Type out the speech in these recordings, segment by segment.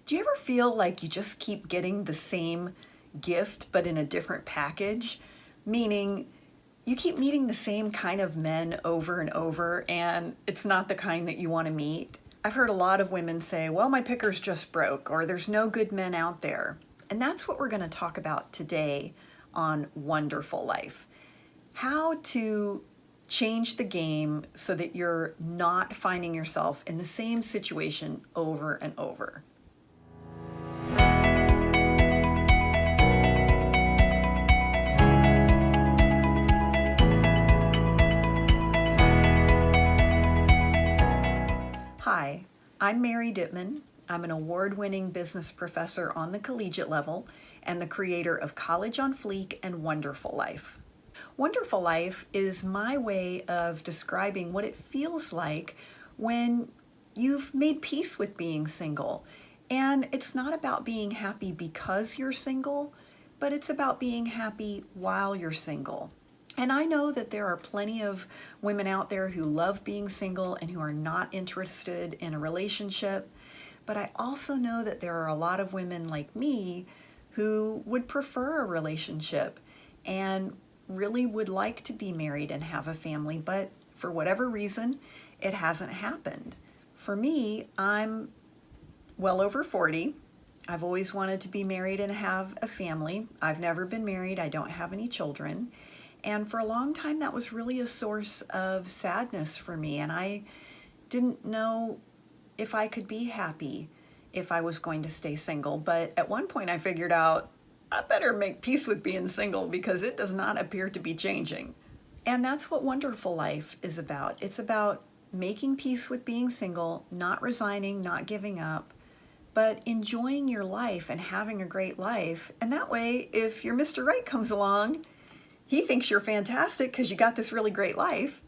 Do you ever feel like you just keep getting the same gift but in a different package? Meaning you keep meeting the same kind of men over and over and it's not the kind that you want to meet. I've heard a lot of women say, well, my picker's just broke, or there's no good men out there. And that's what we're going to talk about today on One-Derful Life. How to change the game so that you're not finding yourself in the same situation over and over. Hi, I'm Mary Dittman. I'm an award-winning business professor on the collegiate level and the creator of College on Fleek and One-Derful Life. One-Derful Life is my way of describing what it feels like when you've made peace with being single. And it's not about being happy because you're single, but it's about being happy while you're single. And I know that there are plenty of women out there who love being single and who are not interested in a relationship. But I also know that there are a lot of women like me who would prefer a relationship and really would like to be married and have a family, but for whatever reason, it hasn't happened. For me, I'm well over 40. I've always wanted to be married and have a family. I've never been married. I don't have any children. And for a long time, that was really a source of sadness for me. And I didn't know if I could be happy if I was going to stay single. But at one point I figured out I better make peace with being single because it does not appear to be changing. And that's what One-Derful Life is about. It's about making peace with being single, not resigning, not giving up, but enjoying your life and having a great life. And that way, if your Mr. Right comes along, he thinks you're fantastic because you got this really great life.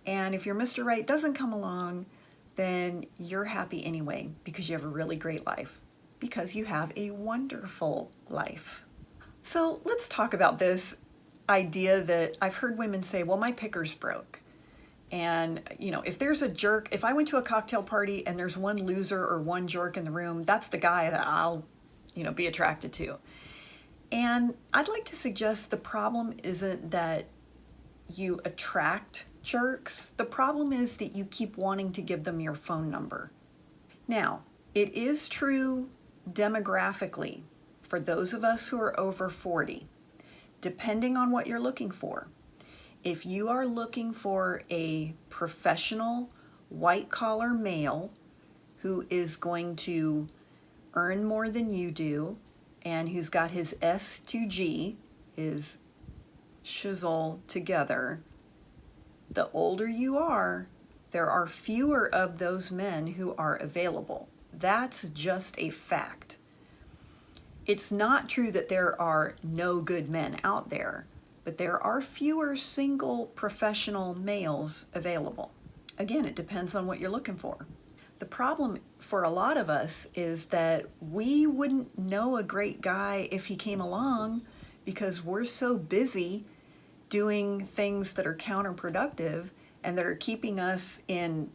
And if your Mr. Right doesn't come along, then you're happy anyway because you have a really great life, because you have a wonderful life. So let's talk about this idea that I've heard women say, well, my picker's broke. And, if there's a jerk, if I went to a cocktail party and there's one loser or one jerk in the room, that's the guy that I'll, be attracted to. And I'd like to suggest the problem isn't that you attract jerks. The problem is that you keep wanting to give them your phone number. Now, it is true demographically for those of us who are over 40, depending on what you're looking for. If you are looking for a professional, white-collar male who is going to earn more than you do, and who's got his S2G, his shizzle together, the older you are, there are fewer of those men who are available. That's just a fact. It's not true that there are no good men out there, but there are fewer single professional males available. Again, it depends on what you're looking for. The problem for a lot of us is that we wouldn't know a great guy if he came along because we're so busy doing things that are counterproductive and that are keeping us in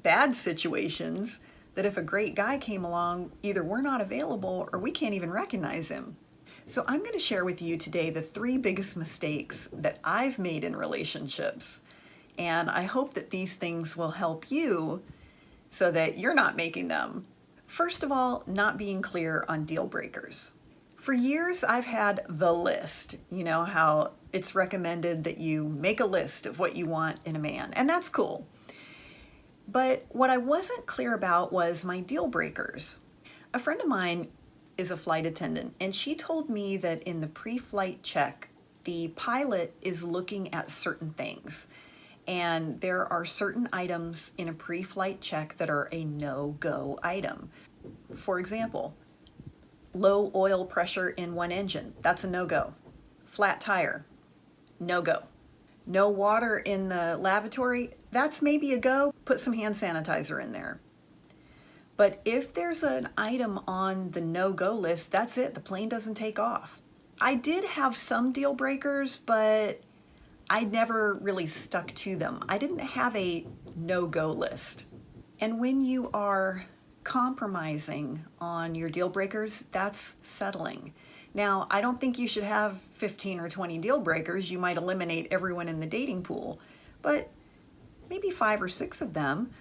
bad situations that if a great guy came along, either we're not available or we can't even recognize him. So I'm going to share with you today the 3 biggest mistakes that I've made in relationships. And I hope that these things will help you so that you're not making them. First of all, not being clear on deal breakers. For years, I've had the list. You know how it's recommended that you make a list of what you want in a man, and that's cool. But what I wasn't clear about was my deal breakers. A friend of mine is a flight attendant, and she told me that in the pre-flight check, the pilot is looking at certain things. And there are certain items in a pre-flight check that are a no-go item. For example, low oil pressure in one engine, that's a no-go. Flat tire, no-go. No water in the lavatory, that's maybe a go. Put some hand sanitizer in there. But if there's an item on the no-go list, that's it, the plane doesn't take off. I did have some deal breakers, but I never really stuck to them. I didn't have a no-go list. And when you are compromising on your deal breakers, that's settling. Now, I don't think you should have 15 or 20 deal breakers. You might eliminate everyone in the dating pool, but maybe 5 or 6 of them.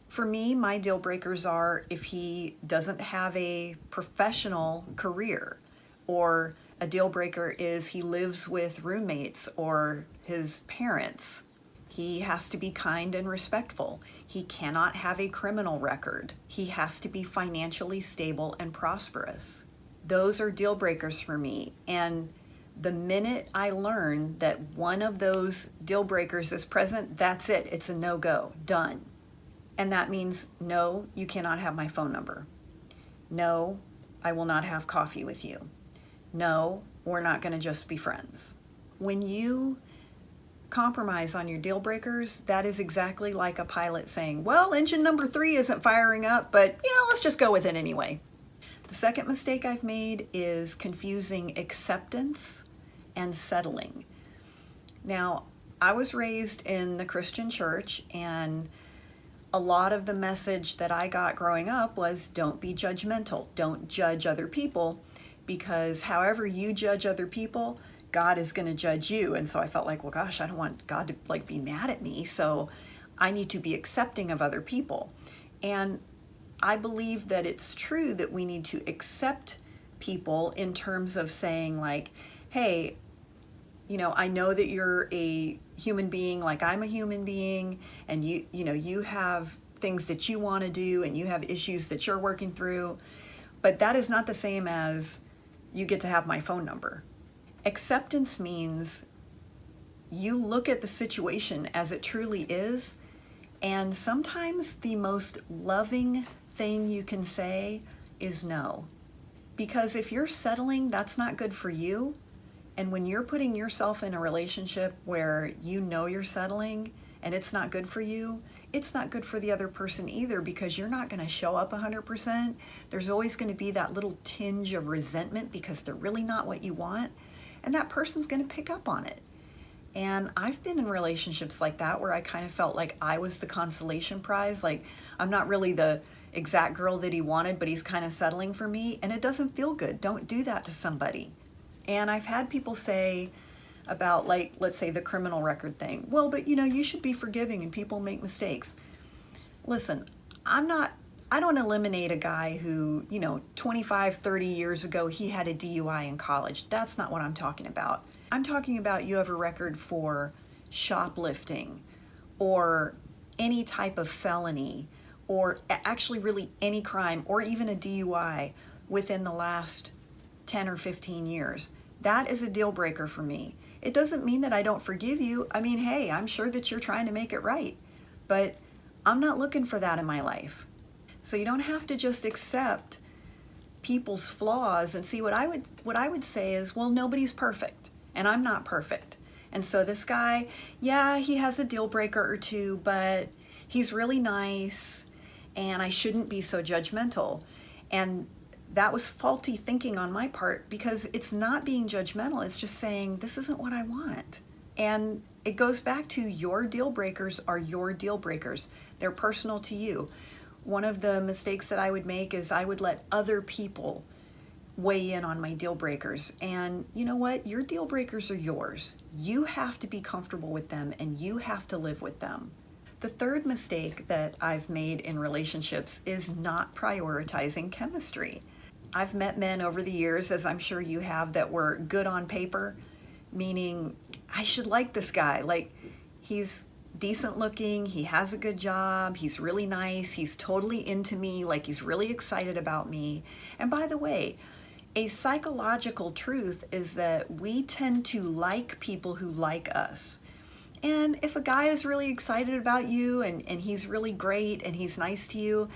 For me, my deal breakers are if he doesn't have a professional career, or a deal breaker is he lives with roommates or his parents. He has to be kind and respectful. He cannot have a criminal record. He has to be financially stable and prosperous. Those are deal breakers for me. And the minute I learn that one of those deal breakers is present, that's it. It's a no-go. Done. And that means, no, you cannot have my phone number. No, I will not have coffee with you. No, we're not going to just be friends. When you compromise on your deal breakers, that is exactly like a pilot saying, well, engine number 3 isn't firing up, but let's just go with it anyway. The second mistake I've made is confusing acceptance and settling. Now, I was raised in the Christian church, and a lot of the message that I got growing up was don't be judgmental, don't judge other people, because however you judge other people, God is going to judge you. And so I felt like, well, gosh, I don't want God to be mad at me. So I need to be accepting of other people. And I believe that it's true that we need to accept people in terms of saying like, hey, I know that you're a human being like I'm a human being, and you have things that you want to do and you have issues that you're working through, but that is not the same as you get to have my phone number. Acceptance means you look at the situation as it truly is, and sometimes the most loving thing you can say is no. Because if you're settling, that's not good for you. And when you're putting yourself in a relationship where you're settling and it's not good for you, it's not good for the other person either, because you're not going to show up 100%. There's always going to be that little tinge of resentment because they're really not what you want. And that person's going to pick up on it. And I've been in relationships like that where I kind of felt like I was the consolation prize. Like I'm not really the exact girl that he wanted, but he's kind of settling for me. And it doesn't feel good. Don't do that to somebody. And I've had people say about, like, let's say the criminal record thing. Well, but you should be forgiving and people make mistakes. Listen, I don't eliminate a guy who, 25, 30 years ago, he had a DUI in college. That's not what I'm talking about. I'm talking about you have a record for shoplifting or any type of felony, or actually really any crime, or even a DUI within the last 10 or 15 years. That is a deal breaker for me. It doesn't mean that I don't forgive you. I mean, hey, I'm sure that you're trying to make it right, but I'm not looking for that in my life. So you don't have to just accept people's flaws and see what I would say is, well, nobody's perfect and I'm not perfect. And so this guy, yeah, he has a deal breaker or two, but he's really nice and I shouldn't be so judgmental. And that was faulty thinking on my part, because it's not being judgmental. It's just saying, this isn't what I want. And it goes back to your deal breakers are your deal breakers. They're personal to you. One of the mistakes that I would make is I would let other people weigh in on my deal breakers. And you know what? Your deal breakers are yours. You have to be comfortable with them and you have to live with them. The third mistake that I've made in relationships is not prioritizing chemistry. I've met men over the years, as I'm sure you have, that were good on paper, meaning I should like this guy. Like, he's decent looking, he has a good job, he's really nice, he's totally into me, like he's really excited about me. And by the way, a psychological truth is that we tend to like people who like us. And if a guy is really excited about you and he's really great and he's nice to you,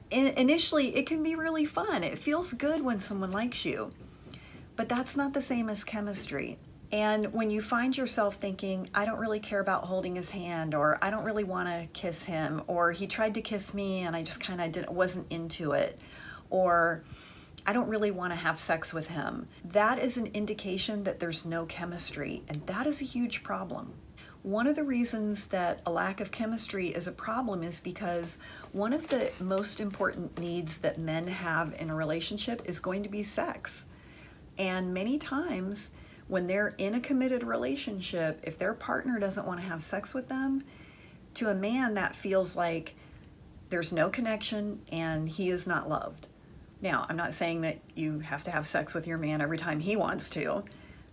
initially it can be really fun. It feels good when someone likes you. But that's not the same as chemistry. And when you find yourself thinking, I don't really care about holding his hand, or I don't really want to kiss him, or he tried to kiss me and I just kind of wasn't into it, or I don't really want to have sex with him, that is an indication that there's no chemistry, and that is a huge problem. One of the reasons that a lack of chemistry is a problem is because one of the most important needs that men have in a relationship is going to be sex. And many times when they're in a committed relationship, if their partner doesn't want to have sex with them, to a man that feels like there's no connection and he is not loved. Now, I'm not saying that you have to have sex with your man every time he wants to,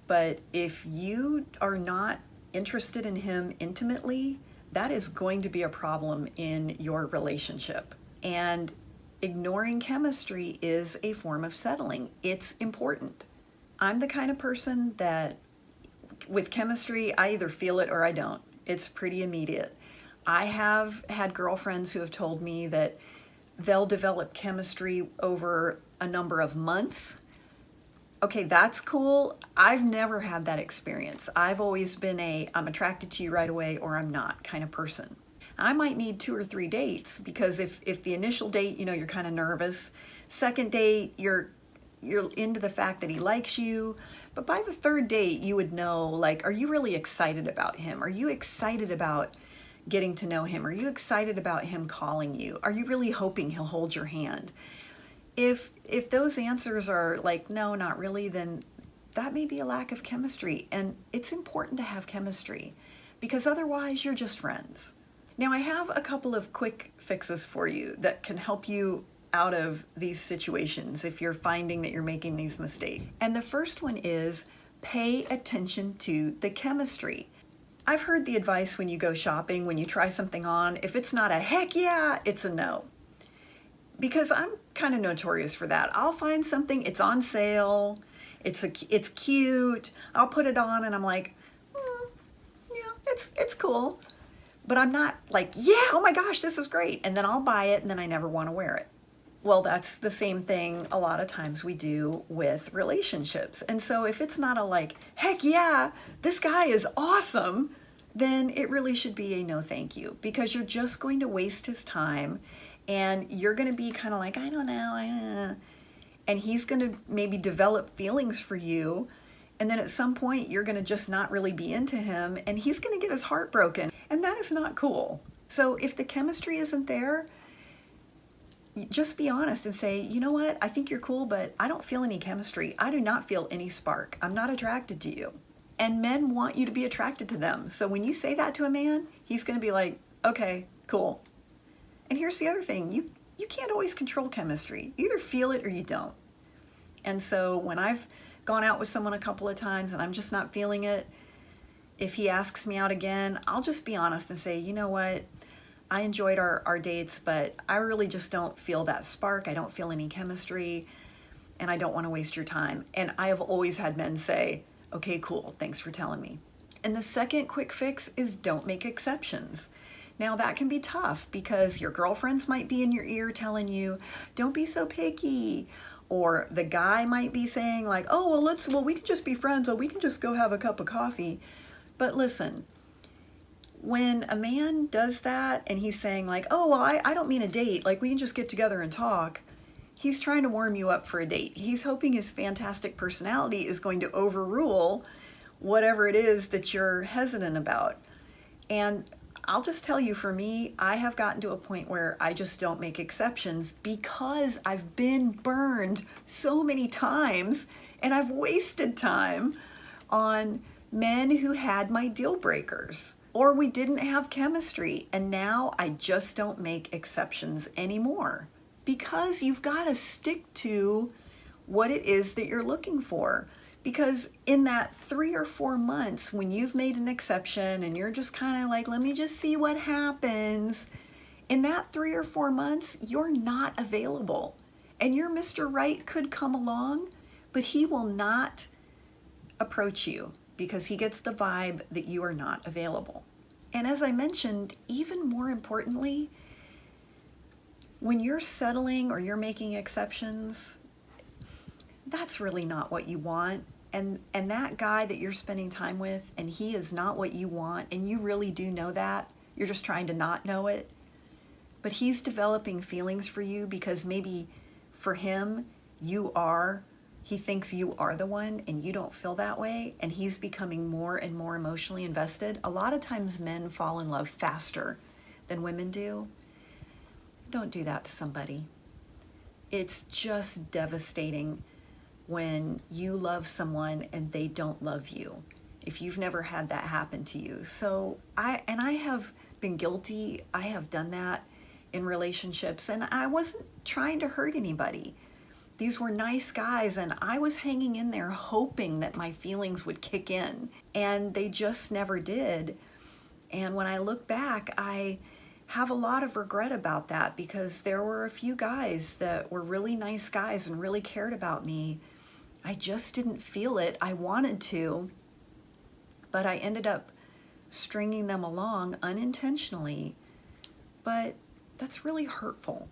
but if you are not interested in him intimately, that is going to be a problem in your relationship. And ignoring chemistry is a form of settling. It's important. I'm the kind of person that with chemistry, I either feel it or I don't. It's pretty immediate. I have had girlfriends who have told me that they'll develop chemistry over a number of months. Okay, that's cool. I've never had that experience. I've always been I'm attracted to you right away or I'm not kind of person. I might need 2 or 3 dates because if the initial date, you're kind of nervous. Second date, you're into the fact that he likes you. But by the third date, you would know, like, are you really excited about him? Are you excited about getting to know him? Are you excited about him calling you? Are you really hoping he'll hold your hand? If those answers are like, no, not really, then that may be a lack of chemistry. And it's important to have chemistry because otherwise you're just friends. Now, I have a couple of quick fixes for you that can help you out of these situations if you're finding that you're making these mistakes. And the first one is pay attention to the chemistry. I've heard the advice when you go shopping, when you try something on, if it's not a heck yeah, it's a no. Because I'm kind of notorious for that. I'll find something, it's on sale, it's cute, I'll put it on and I'm like, yeah, it's cool. But I'm not like, yeah, oh my gosh, this is great. And then I'll buy it and then I never want to wear it. Well, that's the same thing a lot of times we do with relationships. And so if it's not a like, heck yeah, this guy is awesome, then it really should be a no thank you because you're just going to waste his time. And you're going to be kind of like, I don't know. And he's going to maybe develop feelings for you. And then at some point, you're going to just not really be into him. And he's going to get his heart broken. And that is not cool. So if the chemistry isn't there, just be honest and say, you know what? I think you're cool, but I don't feel any chemistry. I do not feel any spark. I'm not attracted to you. And men want you to be attracted to them. So when you say that to a man, he's going to be like, okay, cool. And here's the other thing, you can't always control chemistry. You either feel it or you don't. And so when I've gone out with someone a couple of times and I'm just not feeling it, if he asks me out again, I'll just be honest and say, you know what, I enjoyed our dates, but I really just don't feel that spark. I don't feel any chemistry and I don't want to waste your time. And I have always had men say, okay, cool, thanks for telling me. And the second quick fix is don't make exceptions. Now that can be tough because your girlfriends might be in your ear telling you, don't be so picky. Or the guy might be saying like, oh, well, we can just be friends or we can just go have a cup of coffee. But listen, when a man does that and he's saying like, oh, well, I don't mean a date, like we can just get together and talk. He's trying to warm you up for a date. He's hoping his fantastic personality is going to overrule whatever it is that you're hesitant about. And I'll just tell you, for me, I have gotten to a point where I just don't make exceptions because I've been burned so many times and I've wasted time on men who had my deal breakers or we didn't have chemistry. And now I just don't make exceptions anymore because you've got to stick to what it is that you're looking for. Because in that 3 or 4 months, when you've made an exception and you're just kind of like, let me just see what happens, in that 3 or 4 months, you're not available. And your Mr. Right could come along, but he will not approach you because he gets the vibe that you are not available. And as I mentioned, even more importantly, when you're settling or you're making exceptions, that's really not what you want. And that guy that you're spending time with, and he is not what you want, and you really do know that. You're just trying to not know it. But he's developing feelings for you because maybe for him, you are he thinks you are the one and you don't feel that way, and he's becoming more and more emotionally invested. A lot of times men fall in love faster than women do. Don't do that to somebody. It's just devastating when you love someone and they don't love you, if you've never had that happen to you. So I have been guilty. I have done that in relationships, and I wasn't trying to hurt anybody. These were nice guys, and I was hanging in there hoping that my feelings would kick in, and they just never did. And when I look back, I have a lot of regret about that, because there were a few guys that were really nice guys and really cared about me. I just didn't feel it. I wanted to, but I ended up stringing them along unintentionally. But that's really hurtful,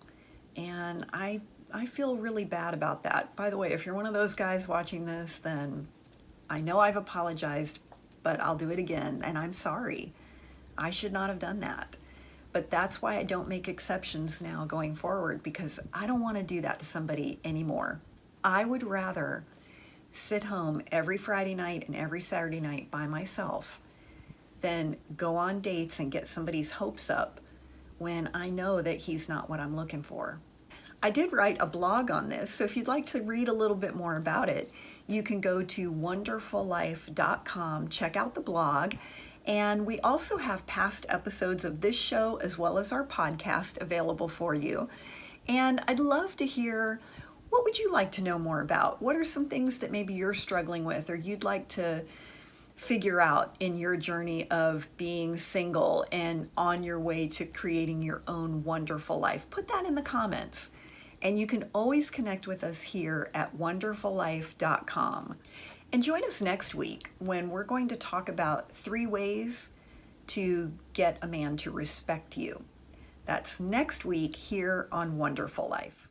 and I feel really bad about that. By the way, if you're one of those guys watching this, then I know I've apologized, but I'll do it again, and I'm sorry. I should not have done that. But that's why I don't make exceptions now going forward, because I don't want to do that to somebody anymore. I would rather sit home every Friday night and every Saturday night by myself than go on dates and get somebody's hopes up when I know that he's not what I'm looking for. I did write a blog on this, so if you'd like to read a little bit more about it, you can go to one-derfullife.com, check out the blog, and we also have past episodes of this show as well as our podcast available for you. And I'd love to hear, what would you like to know more about? What are some things that maybe you're struggling with or you'd like to figure out in your journey of being single and on your way to creating your own wonderful life? Put that in the comments. And you can always connect with us here at one-derfullife.com. And join us next week when we're going to talk about 3 ways to get a man to respect you. That's next week here on One-Derful Life.